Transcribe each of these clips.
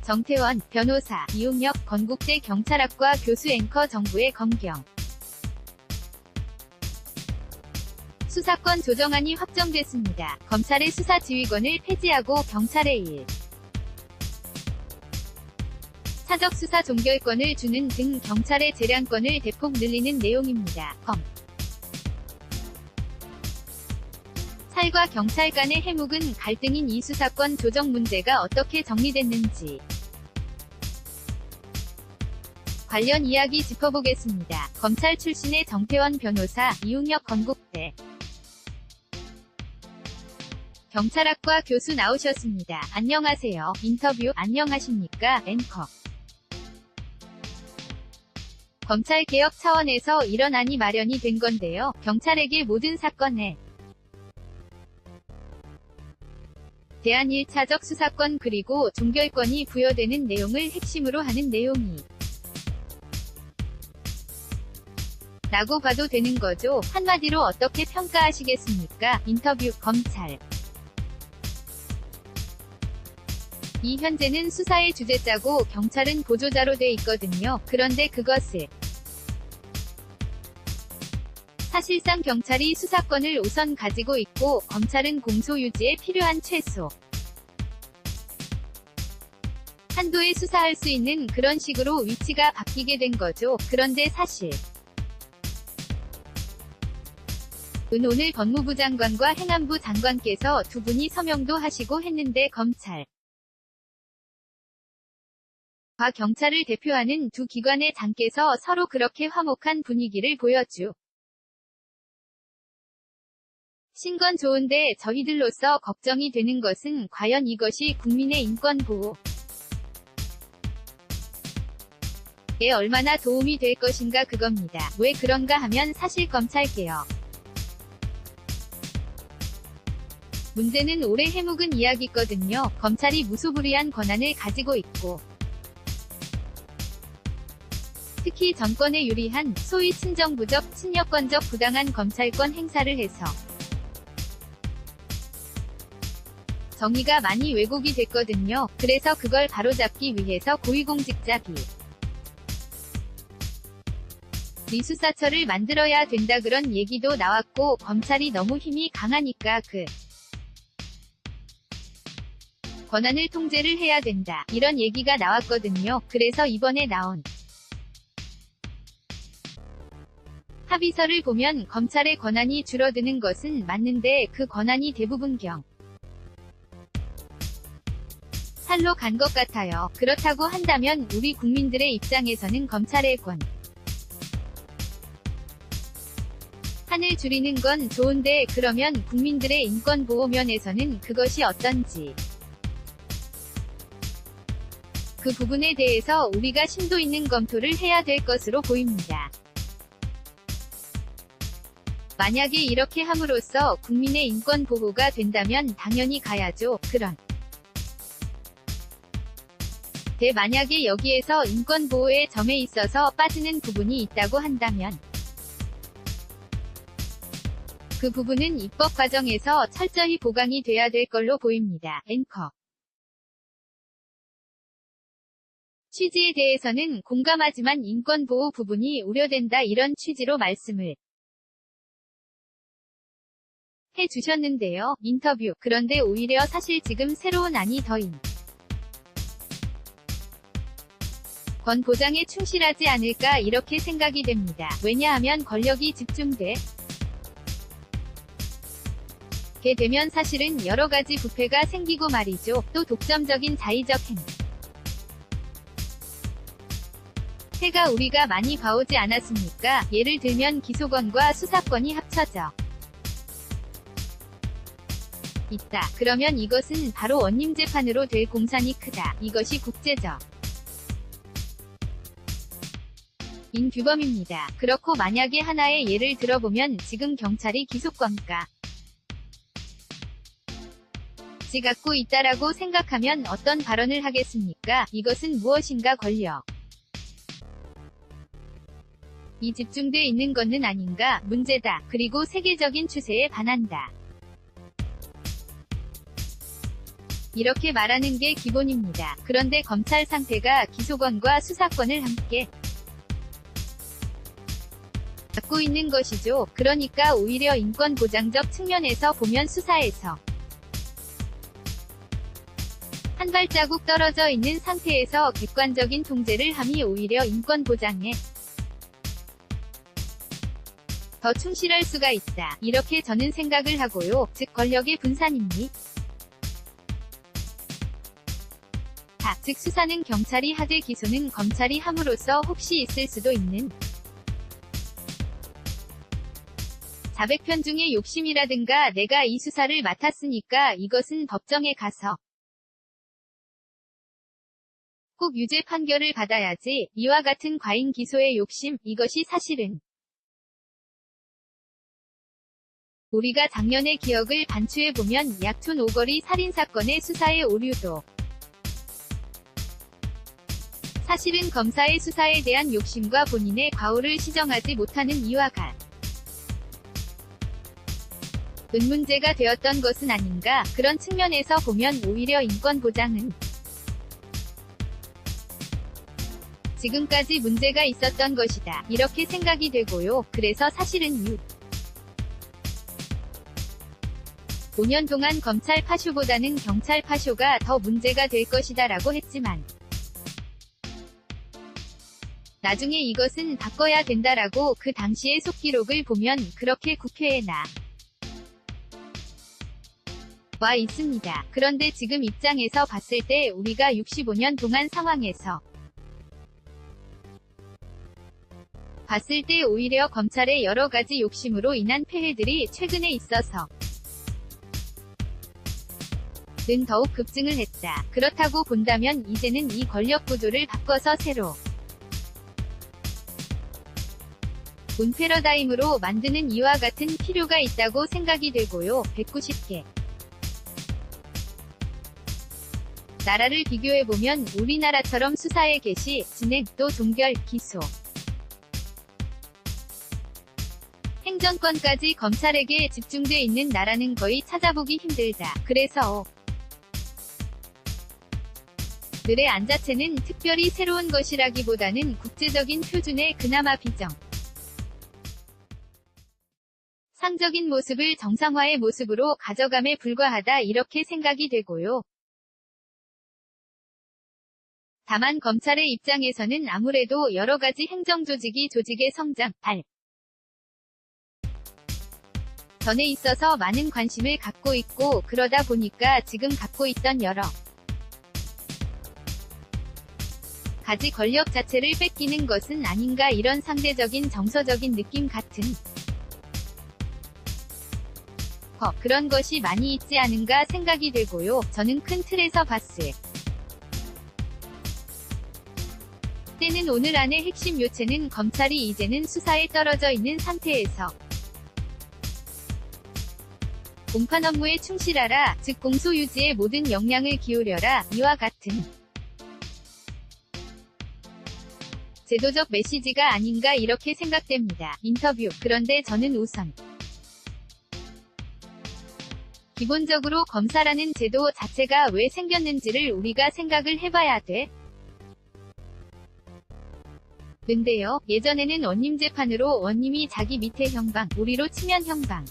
정태원, 변호사, 이용혁, 건국대 경찰학과 교수 앵커 정부의 검경. 수사권 조정안이 확정됐습니다. 검찰의 수사 지휘권을 폐지하고 경찰의 일. 사적 수사 종결권을 주는 등 경찰의 재량권을 대폭 늘리는 내용입니다. 검찰과 경찰 간의 해묵은 갈등인 이 수사권 조정 문제가 어떻게 정리됐는지 관련 이야기 짚어보겠습니다. 검찰 출신의 정태원 변호사, 이용혁 건국대 경찰학과 교수 나오셨습니다. 안녕하세요. 인터뷰 안녕하십니까? 앵커. 검찰개혁 차원에서 이런 안이 마련이 된 건데요. 경찰에게 모든 사건에 대한 1차적 수사권 그리고 종결권이 부여되는 내용을 핵심으로 하는 내용이 라고 봐도 되는 거죠. 한마디로 어떻게 평가하시겠습니까? 인터뷰. 검찰 이 현재는 수사의 주재자고 경찰은 보조자로 돼 있거든요. 그런데 그것을 사실상 경찰이 수사권을 우선 가지고 있고 검찰은 공소 유지에 필요한 최소 한도에 수사할 수 있는 그런 식으로 위치가 바뀌게 된 거죠. 그런데 사실 오늘 법무부 장관과 행안부 장관께서 두 분이 서명도 하시고 했는데 검찰과 경찰을 대표하는 두 기관의 장께서 서로 그렇게 화목한 분위기를 보여주 신 건 좋은데 저희들로서 걱정이 되는 것은 과연 이것이 국민의 인권 보호에 얼마나 도움이 될 것인가 그겁니다. 왜 그런가 하면 사실 검찰개혁 문제는 올해 해묵은 이야기거든요. 검찰이 무소불위한 권한을 가지고 있고 특히 정권에 유리한 소위 친정부적, 친여권적 부당한 검찰권 행사를 해서 정의가 많이 왜곡이 됐거든요. 그래서 그걸 바로잡기 위해서 고위공직자 비리수사처를 만들어야 된다 그런 얘기도 나왔고 검찰이 너무 힘이 강하니까 그 권한을 통제를 해야 된다. 이런 얘기가 나왔거든요. 그래서 이번에 나온 합의서를 보면 검찰의 권한이 줄어드는 것은 맞는데 그 권한이 대부분 살로 간 것 같아요. 그렇다고 한다면 우리 국민들의 입장에서는 검찰의 권한을 줄이는 건 좋은데 그러면 국민들의 인권 보호 면에서는 그것이 어떤지 그 부분에 대해서 우리가 심도 있는 검토를 해야 될 것으로 보입니다. 만약에 이렇게 함으로써 국민의 인권 보호가 된다면 당연히 가야죠. 그런데 만약에 여기에서 인권 보호의 점에 있어서 빠지는 부분이 있다고 한다면 그 부분은 입법 과정에서 철저히 보강이 돼야 될 걸로 보입니다. 앵커. 취지에 대해서는 공감하지만 인권 보호 부분이 우려된다 이런 취지로 말씀을 해주셨는데요. 인터뷰. 그런데 오히려 사실 지금 새로운 안이 더인 권 보장에 충실하지 않을까 이렇게 생각이 됩니다. 왜냐하면 권력이 집중돼 게 되면 사실은 여러 가지 부패가 생기고 말이죠. 또 독점적인 자의적 행태가 우리가 많이 봐오지 않았습니까? 예를 들면 기소권과 수사권이 합쳐져 있다. 그러면 이것은 바로 원님재판으로 될 공산이 크다. 이것이 국제적 인 규범입니다. 그렇고 만약에 하나의 예를 들어보면 지금 경찰이 기소권까지 갖고 있다라고 생각하면 어떤 발언을 하겠습니까? 이것은 무엇인가 권력 이 집중돼 있는 것은 아닌가? 문제다. 그리고 세계적인 추세에 반한다. 이렇게 말하는 게 기본입니다. 그런데 검찰 상태가 기소권과 수사권을 함께 갖고 있는 것이죠. 그러니까 오히려 인권 보장적 측면에서 보면 수사에서 한 발자국 떨어져 있는 상태에서 객관적인 통제를 함이 오히려 인권 보장에 더 충실할 수가 있다. 이렇게 저는 생각을 하고요. 즉 권력의 분산입니다. 즉 수사는 경찰이 하되 기소는 검찰이 함으로써 혹시 있을 수도 있는 자백편 중에 욕심이라든가 내가 이 수사를 맡았으니까 이것은 법정에 가서 꼭 유죄 판결을 받아야지, 이와 같은 과잉 기소의 욕심, 이것이 사실은 우리가 작년의 기억을 반추해보면 약촌 오거리 살인사건의 수사의 오류도 사실은 검사의 수사에 대한 욕심과 본인의 과오를 시정하지 못하는 이와 같은 문제가 되었던 것은 아닌가. 그런 측면에서 보면 오히려 인권 보장은 지금까지 문제가 있었던 것이다. 이렇게 생각이 되고요. 그래서 사실은 5년 동안 검찰 파쇼보다는 경찰 파쇼가 더 문제가 될 것이다 라고 했지만 나중에 이것은 바꿔야 된다라고 그 당시의 속기록을 보면 그렇게 국회에 나와 있습니다. 그런데 지금 입장에서 봤을 때 우리가 65년 동안 상황에서 봤을 때 오히려 검찰의 여러 가지 욕심으로 인한 폐해들이 최근에 있어서 는 더욱 급증을 했다. 그렇다고 본다면 이제는 이 권력 구조를 바꿔서 새로 운 패러다임으로 만드는 이와 같은 필요가 있다고 생각이 되고요. 190개 나라를 비교해보면 우리나라처럼 수사의 개시, 진행, 또 종결, 기소, 행정권까지 검찰에게 집중돼 있는 나라는 거의 찾아보기 힘들다. 그래서 들의 안 자체는 특별히 새로운 것이라기보다는 국제적인 표준의 그나마 비정 상적인 모습을 정상화의 모습으로 가져감에 불과하다 이렇게 생각이 되고요. 다만 검찰의 입장에서는 아무래도 여러 가지 행정조직이 조직의 성장, 전에 있어서 많은 관심을 갖고 있고 그러다 보니까 지금 갖고 있던 여러 가지 권력 자체를 뺏기는 것은 아닌가 이런 상대적인 정서적인 느낌 같은 그런 것이 많이 있지 않은가 생각이 되고요. 저는 큰 틀에서 봤을 때는 오늘 안의 핵심 요체는 검찰이 이제는 수사에 떨어져 있는 상태에서 공판 업무에 충실하라, 즉 공소유지에 모든 역량을 기울여라, 이와 같은 제도적 메시지가 아닌가 이렇게 생각됩니다. 인터뷰. 그런데 저는 우선 기본적으로 검사라는 제도 자체가 왜 생겼는지를 우리가 생각을 해봐야 돼. 는데요. 예전에는 원님 재판으로 원님이 자기 밑에 형방, 우리로 치면 형방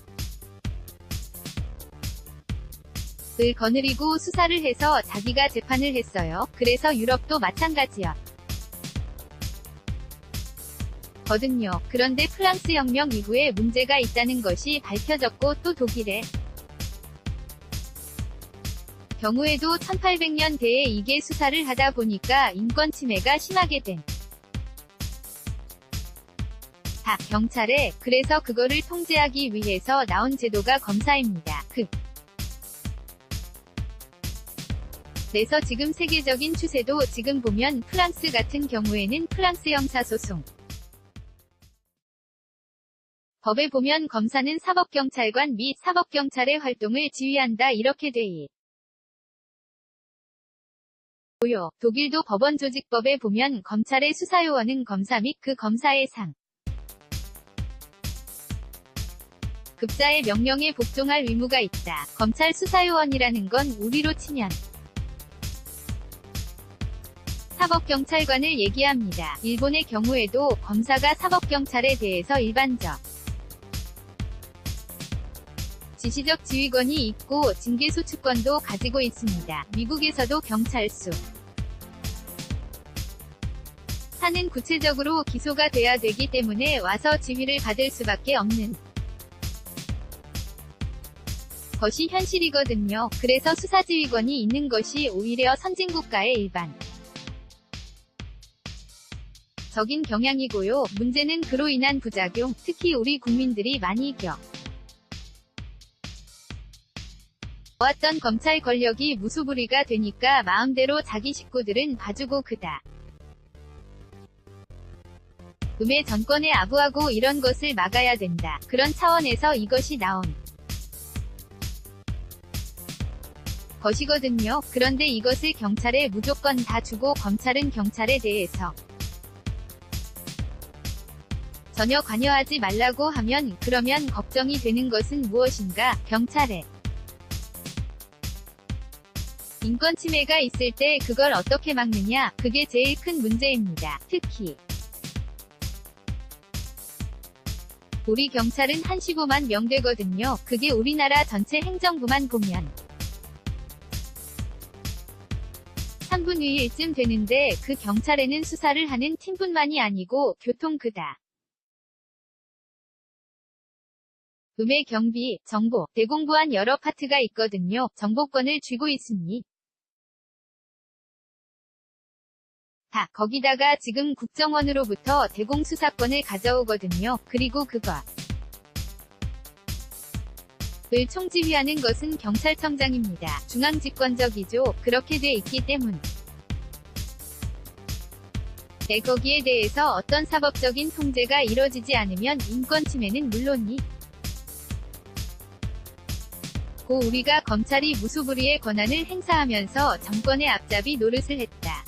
을 거느리고 수사를 해서 자기가 재판을 했어요. 그래서 유럽도 마찬가지였 거든요. 그런데 프랑스 혁명 이후에 문제가 있다는 것이 밝혀졌고 또 독일의 경우에도 1800년대에 이게 수사를 하다 보니까 인권 침해가 심하게 된 경찰에, 그래서 그거를 통제하기 위해서 나온 제도가 검사입니다. 그래서 지금 세계적인 추세도 지금 보면 프랑스 같은 경우에는 프랑스 형사소송 법에 보면 검사는 사법경찰관 및 사법경찰의 활동을 지휘한다 이렇게 돼 있고요. 독일도 법원조직법에 보면 검찰의 수사요원은 검사 및 그 검사의 상 급자의 명령에 복종할 의무가 있다. 검찰 수사요원이라는 건 우리로 치면 사법경찰관을 얘기합니다. 일본의 경우에도 검사가 사법경찰에 대해서 일반적 지시적 지휘권이 있고 징계소추권도 가지고 있습니다. 미국에서도 경찰수 사는 구체적으로 기소가 돼야 되기 때문에 와서 지휘를 받을 수밖에 없는 것이 현실이거든요. 그래서 수사지휘권이 있는 것이 오히려 선진국가의 일반 적인 경향이고요. 문제는 그로 인한 부작용, 특히 우리 국민들이 많이 겪어왔던 검찰 권력이 무소불위가 되니까 마음대로 자기 식구들은 봐주고 그다 음의 정권에 아부하고 이런 것을 막아야 된다. 그런 차원에서 이것이 나온 것이거든요. 그런데 이것을 경찰에 무조건 다 주고 검찰은 경찰에 대해서 전혀 관여하지 말라고 하면 그러면 걱정이 되는 것은 무엇인가? 경찰에 인권 침해가 있을 때 그걸 어떻게 막느냐? 그게 제일 큰 문제입니다. 특히 우리 경찰은 한 15만 명 되거든요. 그게 우리나라 전체 행정부만 보면 3분의 1쯤 되는데 그 경찰에는 수사를 하는 팀뿐만이 아니고 교통 그다 음의 경비, 정보, 대공부한 여러 파트가 있거든요. 정보권을 쥐고 있으니 다 거기다가 지금 국정원으로부터 대공수사권을 가져오거든요. 그리고 그걸 총지휘하는 것은 경찰청장입니다. 중앙집권적이죠. 그렇게 돼 있기 때문 거기에 대해서 어떤 사법적인 통제가 이뤄지지 않으면 인권 침해는 물론이 고 우리가 검찰이 무소불위의 권한을 행사하면서 정권의 앞잡이 노릇을 했다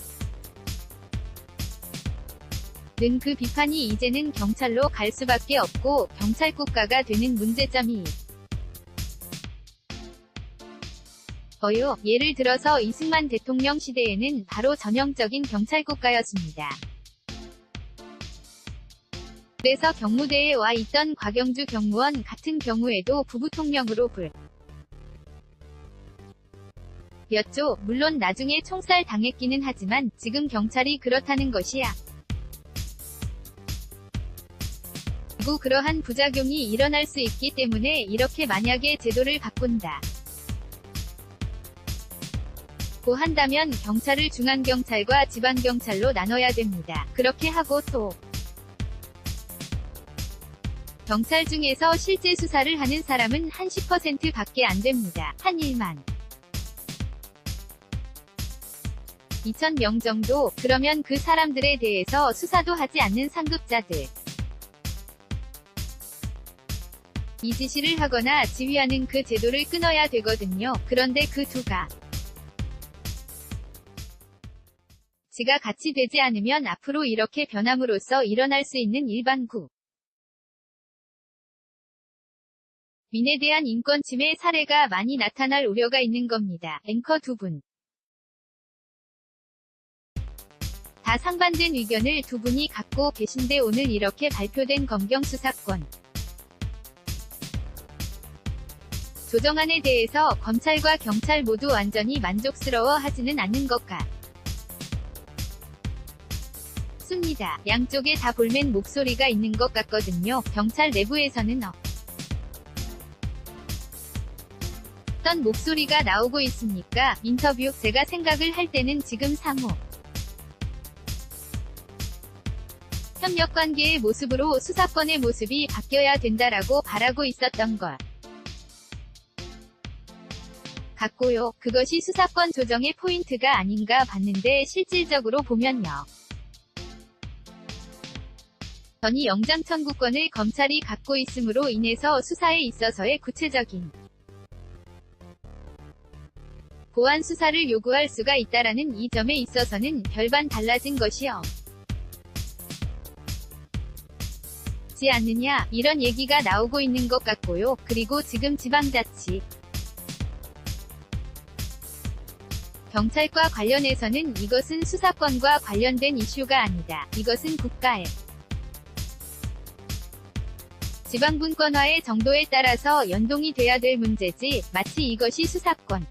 는 그 비판이 이제는 경찰로 갈 수밖에 없고 경찰 국가가 되는 문제점이 예를 들어서 이승만 대통령 시대에는 바로 전형적인 경찰 국가였습니다. 그래서 경무대에 와 있던 곽영주 경무원 같은 경우에도 부부통령으로 였죠. 물론 나중에 총살 당했기는 하지만 지금 경찰이 그렇다는 것이야. 그리고 그러한 부작용이 일어날 수 있기 때문에 이렇게 만약에 제도를 바꾼다 고 한다면 경찰을 중앙경찰과 지방경찰로 나눠야 됩니다. 그렇게 하고 또 경찰 중에서 실제 수사를 하는 사람은 한 10% 밖에 안 됩니다. 한 1만 2,000명 정도. 그러면 그 사람들에 대해서 수사도 하지 않는 상급자들 이 지시를 하거나 지휘하는 그 제도를 끊어야 되거든요. 그런데 그 두가 지가 같이 되지 않으면 앞으로 이렇게 변함으로써 일어날 수 있는 일반국 민에 대한 인권 침해 사례가 많이 나타날 우려가 있는 겁니다. 앵커 두 분 다 상반된 의견을 두 분이 갖고 계신데 오늘 이렇게 발표된 검경 수사권 조정안에 대해서 검찰과 경찰 모두 완전히 만족스러워 하지는 않는 것 같습니다. 양쪽에 다 볼멘 목소리가 있는 것 같거든요. 경찰 내부에서는 어떤 목소리가 나오고 있습니까? 인터뷰 제가 생각을 할 때는 지금 상호 협력관계의 모습으로 수사권의 모습이 바뀌어야 된다라고 바라고 있었던 것 같고요. 그것이 수사권 조정의 포인트가 아닌가 봤는데 실질적으로 보면요. 전이 영장 청구권을 검찰이 갖고 있음으로 인해서 수사에 있어서의 구체적인 보안 수사를 요구할 수가 있다라는 이 점에 있어서는 별반 달라진 것이요. 지 않느냐 이런 얘기가 나오고 있는 것 같고요. 그리고 지금 지방자치 경찰과 관련해서는 이것은 수사권과 관련된 이슈가 아니다. 이것은 국가의 지방분권화의 정도에 따라서 연동이 돼야 될 문제지, 마치 이것이 수사권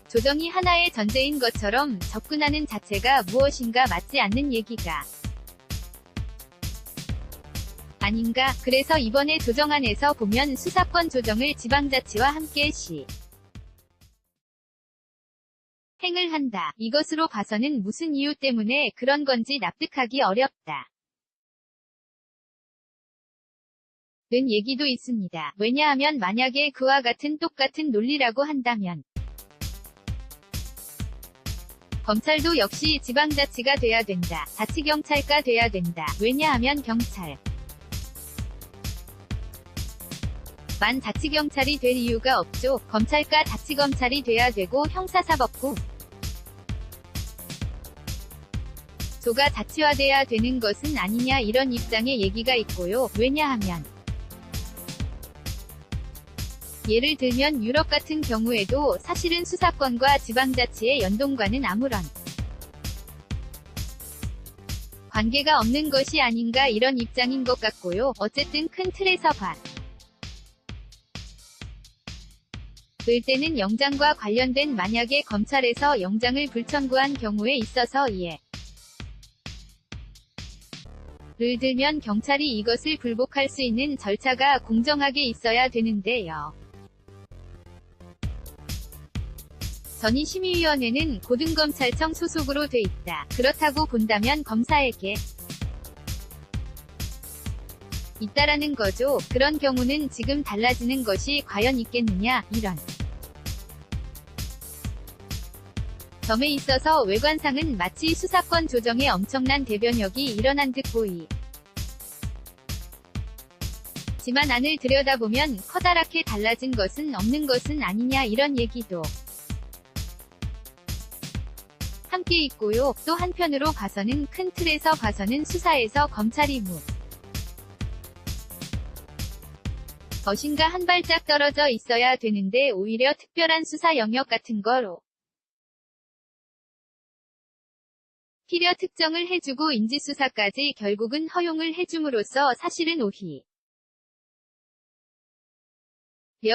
조정이 하나의 전제인 것처럼 접근하는 자체가 무엇인가 맞지 않는 얘기가 아닌가. 그래서 이번에 조정안에서 보면 수사권 조정을 지방자치와 함께 행을 한다. 이것으로 봐서는 무슨 이유 때문에 그런 건지 납득하기 어렵다. 는 얘기도 있습니다. 왜냐하면 만약에 그와 같은 똑같은 논리라고 한다면 검찰도 역시 지방자치가 돼야 된다. 자치경찰가 돼야 된다. 왜냐하면 경찰 만 자치경찰이 될 이유가 없죠. 검찰과 자치검찰이 돼야 되고 형사사법부 조가 자치화돼야 되는 것은 아니냐, 이런 입장의 얘기가 있고요. 왜냐하면 예를 들면 유럽 같은 경우에도 사실은 수사권과 지방자치의 연동과는 아무런 관계가 없는 것이 아닌가, 이런 입장인 것 같고요. 어쨌든 큰 틀에서 볼 때는 영장과 관련된 만약에 검찰에서 영장을 불청구한 경우에 있어서 예를 들면 경찰이 이것을 불복할 수 있는 절차가 공정하게 있어야 되는데요. 전의심의위원회는 고등검찰청 소속으로 돼 있다. 그렇다고 본다면 검사에게 있다라는 거죠. 그런 경우는 지금 달라지는 것이 과연 있겠느냐, 이런 점에 있어서 외관상은 마치 수사권 조정에 엄청난 대변혁이 일어난 듯 보이지만 안을 들여다보면 커다랗게 달라진 것은 없는 것은 아니냐, 이런 얘기도 함께 있고요. 또 한편으로 봐서는 큰 틀에서 봐서는 수사에서 검찰이 무엇인가 한 발짝 떨어져 있어야 되는데 오히려 특별한 수사 영역 같은 거로 필요 특정을 해주고 인지수사까지 결국은 허용을 해줌으로써 사실은 오히려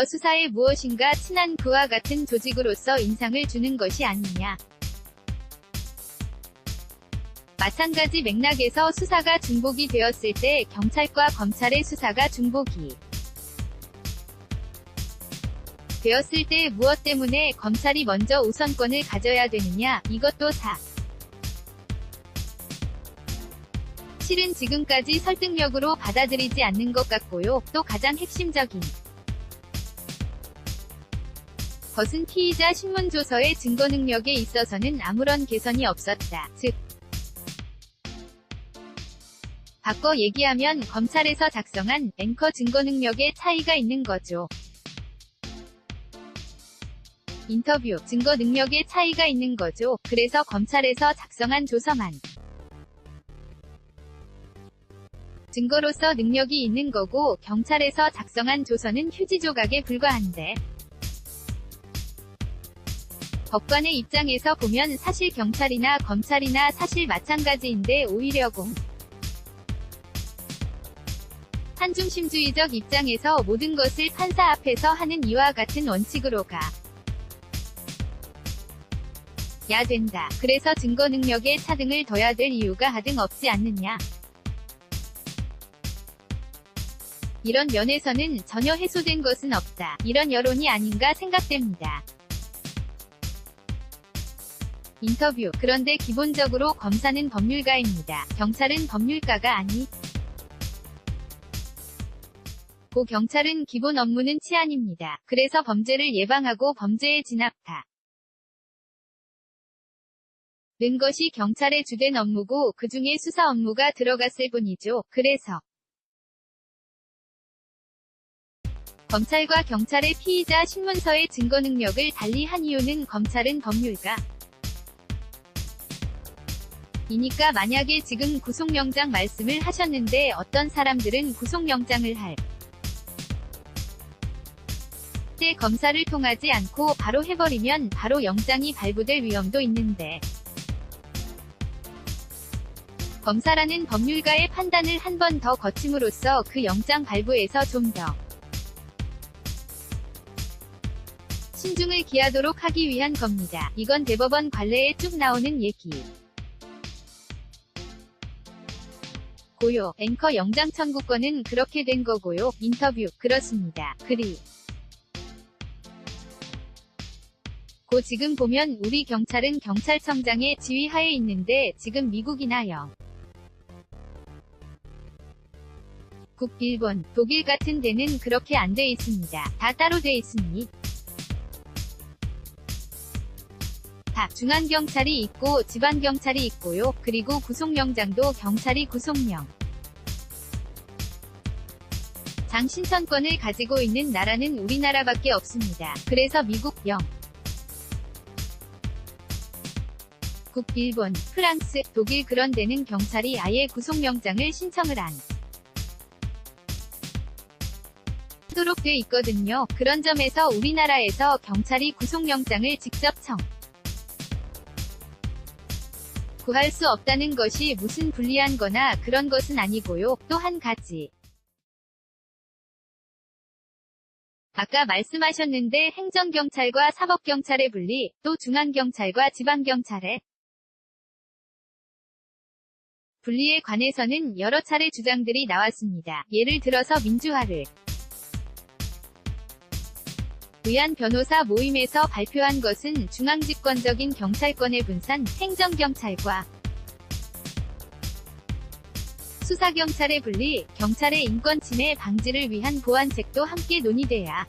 수사에 무엇인가 친한 그와 같은 조직으로서 인상을 주는 것이 아니냐. 마찬가지 맥락에서 수사가 중복이 되었을 때 경찰과 검찰의 수사가 중복이 되었을 때 무엇 때문에 검찰이 먼저 우선권을 가져야 되느냐, 이것도 실은 지금까지 설득력으로 받아들이지 않는 것 같고요. 또 가장 핵심적인 것은 피의자 신문조서의 증거 능력에 있어서는 아무런 개선이 없었다. 즉 바꿔 얘기하면 검찰에서 작성한 앵커 증거 능력에 차이가 있는 거죠. 인터뷰 증거 능력에 차이가 있는 거죠. 그래서 검찰에서 작성한 조서만 증거로서 능력이 있는 거고 경찰에서 작성한 조서는 휴지 조각에 불과한데 법관의 입장에서 보면 사실 경찰이나 검찰이나 사실 마찬가지인데 오히려 한중심주의적 입장에서 모든 것을 판사 앞에서 하는 이와 같은 원칙으로 가야 된다. 그래서 증거 능력에 차등을 둬야 될 이유가 하등 없지 않느냐. 이런 면에서는 전혀 해소된 것은 없다. 이런 여론이 아닌가 생각됩니다. 인터뷰 그런데 기본적으로 검사는 법률가입니다. 경찰은 법률가가 고 경찰은 기본 업무는 치안입니다. 그래서 범죄를 예방하고 범죄에 진압하는 것이 경찰의 주된 업무고 그중에 수사 업무가 들어갔을 뿐이죠. 그래서 검찰과 경찰의 피의자 신문서의 증거 능력을 달리한 이유는 검찰은 법률가 이니까. 만약에 지금 구속영장 말씀을 하셨는데 어떤 사람들은 구속영장을 할 때 때 검사를 통하지 않고 바로 해버리면 바로 영장이 발부될 위험도 있는데, 검사라는 법률가의 판단을 한 번 더 거침으로써 그 영장 발부에서 좀 더 신중을 기하도록 하기 위한 겁니다. 이건 대법원 관례에 쭉 나오는 얘기. 고요. 앵커 영장 청구권은 그렇게 된 거고요. 인터뷰. 그렇습니다. 지금 보면 우리 경찰은 경찰청장의 지휘하에 있는데 지금 미국이나 국, 일본, 독일 같은 데는 그렇게 안 돼 있습니다. 다 따로 돼 있으니. 다 중앙경찰이 있고 지방경찰이 있고요. 그리고 구속영장도 경찰이 구속령 장 신청권을 가지고 있는 나라는 우리나라밖에 없습니다. 그래서 미국, 국, 일본, 프랑스, 독일 그런 데는 경찰이 아예 구속영장을 신청을 안 하도록 돼 있거든요. 그런 점에서 우리나라에서 경찰이 구속영장을 직접 구할 수 없다는 것이 무슨 불리한 거나 그런 것은 아니고요. 또 한 가지. 아까 말씀하셨는데 행정경찰과 사법경찰의 분리, 또 중앙경찰과 지방경찰의 분리에 관해서는 여러 차례 주장들이 나왔습니다. 예를 들어서 민주화를 위한 변호사 모임에서 발표한 것은 중앙집권적인 경찰권의 분산, 행정경찰과 수사경찰의 분리, 경찰의 인권침해 방지를 위한 보완책도 함께 논의돼야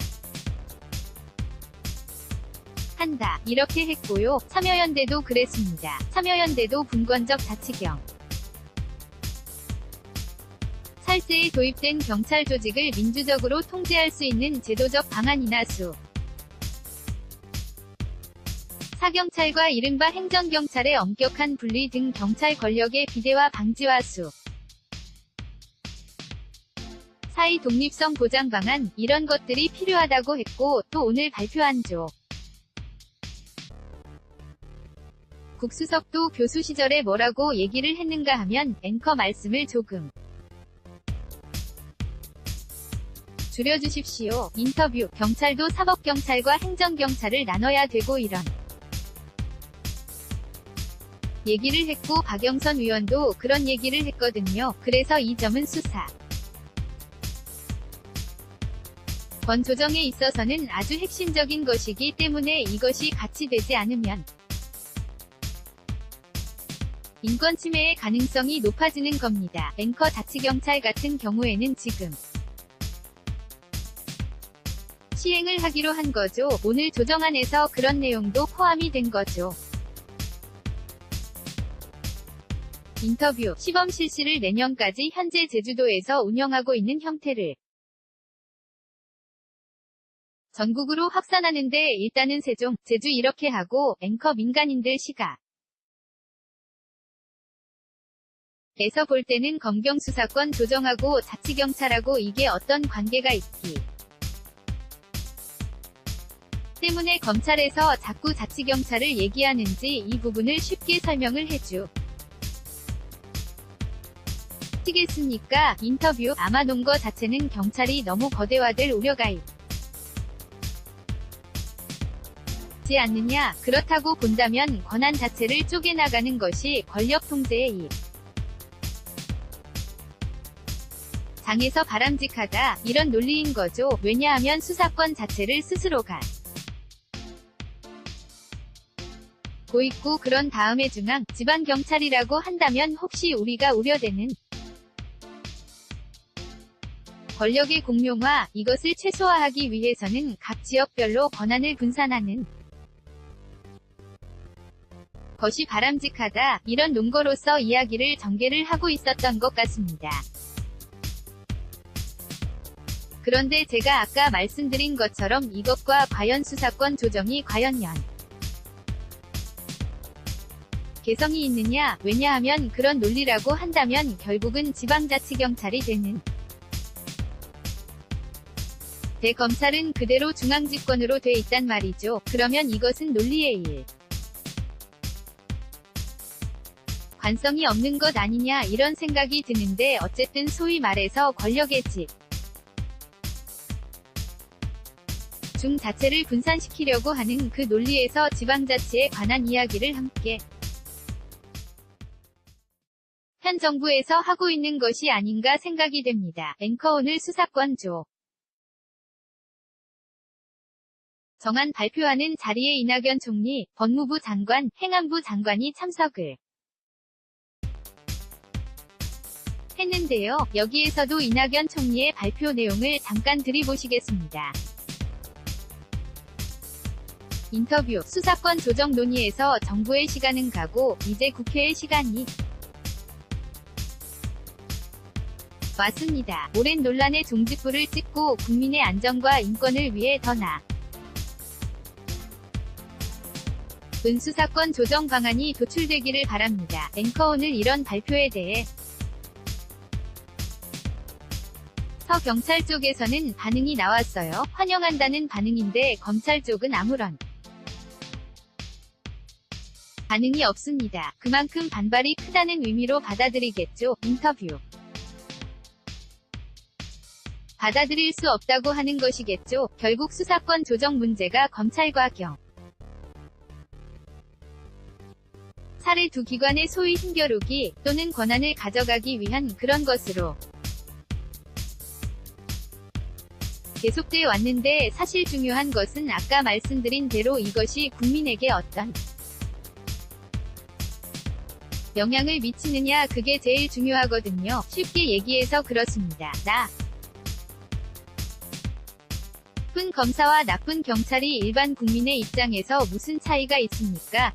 한다. 이렇게 했고요. 참여연대도 그랬습니다. 참여연대도 분권적 자치경 살세에 도입된 경찰 조직을 민주적으로 통제할 수 있는 제도적 방안이나 사경찰과 이른바 행정경찰의 엄격한 분리 등 경찰 권력의 비대화 방지와 사의 독립성 보장 방안, 이런 것들이 필요하다고 했고, 또 오늘 발표한 국수석도 교수 시절에 뭐라고 얘기를 했는가 하면 앵커 말씀을 조금 줄여주십시오. 인터뷰. 경찰도 사법경찰과 행정경찰을 나눠야 되고 이런 얘기를 했고 박영선 의원도 그런 얘기를 했거든요. 그래서 이 점은 권 조정에 있어서는 아주 핵심적인 것이기 때문에 이것이 같이 되지 않으면 인권 침해의 가능성이 높아지는 겁니다. 앵커 자치경찰 같은 경우에는 지금 시행을 하기로 한 거죠. 오늘 조정안에서 그런 내용도 포함이 된 거죠. 인터뷰. 시범 실시를 내년까지 현재 제주도에서 운영하고 있는 형태를 전국으로 확산하는데 일단은 세종, 제주 이렇게 하고 앵커 민간인들 시각 에서 볼 때는 검경 수사권 조정하고 자치경찰하고 이게 어떤 관계가 있기 때문에 검찰에서 자꾸 자치경찰을 얘기하는지 이 부분을 쉽게 설명을 시겠습니까? 인터뷰. 아마 논거 자체는 경찰이 너무 거대화될 우려가 있지 않느냐. 그렇다고 본다면 권한 자체를 쪼개나가는 것이 권력 통제의 장에서 바람직하다. 이런 논리인 거죠. 왜냐하면 수사권 자체를 스스로가 고 있고 그런 다음에 중앙, 지방경찰이라고 한다면 혹시 우리가 우려되는 권력의 공룡화, 이것을 최소화하기 위해서는 각 지역별로 권한을 분산하는 것이 바람직하다. 이런 논거로서 이야기를 전개를 하고 있었던 것 같습니다. 그런데 제가 아까 말씀드린 것처럼 이것과 과연 수사권 조정이 과연 개성이 있느냐. 왜냐하면 그런 논리라고 한다면 결국은 지방자치경찰이 되는 대검찰은 그대로 중앙집권으로 돼 있단 말이죠. 그러면 이것은 논리의 일. 관성이 없는 것 아니냐 이런 생각이 드는데 어쨌든 소위 말해서 권력의 집 중 자체를 분산시키려고 하는 그 논리에서 지방자치에 관한 이야기를 함께 현 정부에서 하고 있는 것이 아닌가 생각이 됩니다. 앵커 오늘 수사권 정안 발표하는 자리에 이낙연 총리, 법무부 장관, 행안부 장관이 참석을 했는데요. 여기에서도 이낙연 총리의 발표 내용을 잠깐 들이보시겠습니다. 인터뷰, 수사권 조정 논의에서 정부의 시간은 가고 이제 국회의 시간이 왔습니다. 오랜 논란의 종지부를 찍고 국민의 안전과 인권을 위해 더 나은 수사권 조정 방안이 도출되기를 바랍니다. 앵커 오늘 이런 발표에 대해 서 경찰 쪽에서는 반응이 나왔어요. 환영한다는 반응인데 검찰 쪽은 아무런 반응이 없습니다. 그만큼 반발이 크다는 의미로 받아들이겠죠. 인터뷰. 받아들일 수 없다고 하는 것이겠죠. 결국 수사권 조정 문제가 검찰과 사례 두 기관의 소위 힘겨루기 또는 권한을 가져가기 위한 그런 것으로 계속돼 왔는데 사실 중요한 것은 아까 말씀드린 대로 이것이 국민에게 어떤 영향을 미치느냐 그게 제일 중요하거든요. 쉽게 얘기해서 그렇습니다. 나쁜 검사와 나쁜 경찰이 일반 국민의 입장에서 무슨 차이가 있습니까?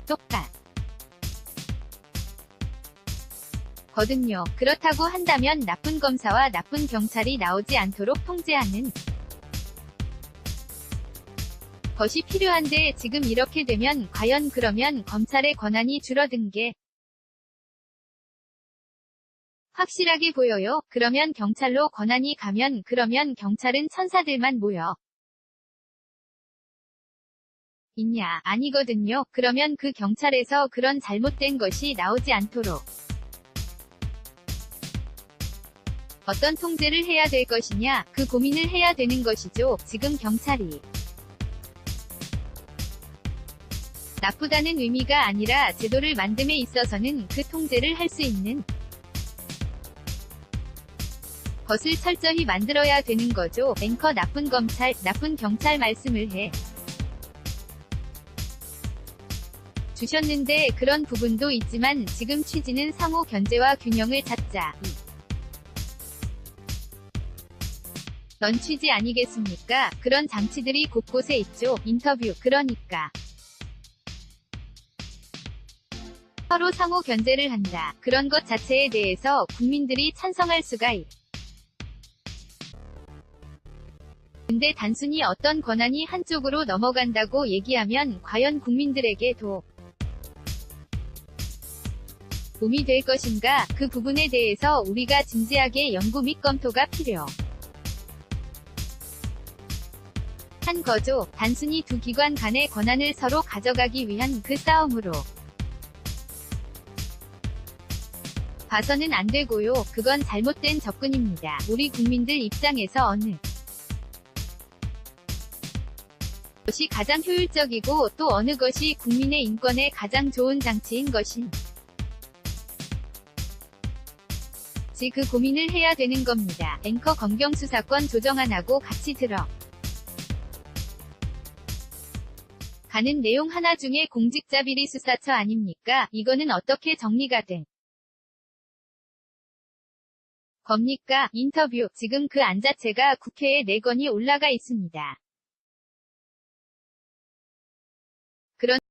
거든요. 그렇다고 한다면 나쁜 검사와 나쁜 경찰이 나오지 않도록 통제하는 것이 필요한데 지금 이렇게 되면 과연 그러면 검찰의 권한이 줄어든 게 확실하게 보여요. 그러면 경찰로 권한이 가면 그러면 경찰은 천사들만 모여 있냐? 아니거든요. 그러면 그 경찰에서 그런 잘못된 것이 나오지 않도록 어떤 통제를 해야 될 것이냐? 그 고민을 해야 되는 것이죠. 지금 경찰이 나쁘다는 의미가 아니라 제도를 만듦에 있어서는 그 통제를 할 수 있는 것을 철저히 만들어야 되는 거죠. 앵커 나쁜 검찰, 나쁜 경찰 말씀을 해 주셨는데 그런 부분도 있지만 지금 취지는 상호 견제와 균형을 찾자. 넌 취지 아니겠습니까? 그런 장치들이 곳곳에 있죠. 인터뷰. 그러니까 서로 상호 견제를 한다. 그런 것 자체에 대해서 국민들이 찬성할 수가 근데 단순히 어떤 권한이 한쪽으로 넘어간다고 얘기하면 과연 국민들에게 도움이 될 것인가? 그 부분에 대해서 우리가 진지하게 연구 및 검토가 필요한 거죠. 단순히 두 기관 간의 권한을 서로 가져가기 위한 그 싸움으로 봐서는 안 되고요. 그건 잘못된 접근입니다. 우리 국민들 입장에서 어느 것이 가장 효율적이고 또 어느 것이 국민의 인권에 가장 좋은 장치인 것인지 그 고민을 해야 되는 겁니다. 앵커 검경 수사권 조정안하고 같이 가는 내용 하나 중에 공직자 비리 수사처 아닙니까? 이거는 어떻게 정리가 된 겁니까? 인터뷰. 지금 그 안 자체가 국회에 4건이 올라가 있습니다.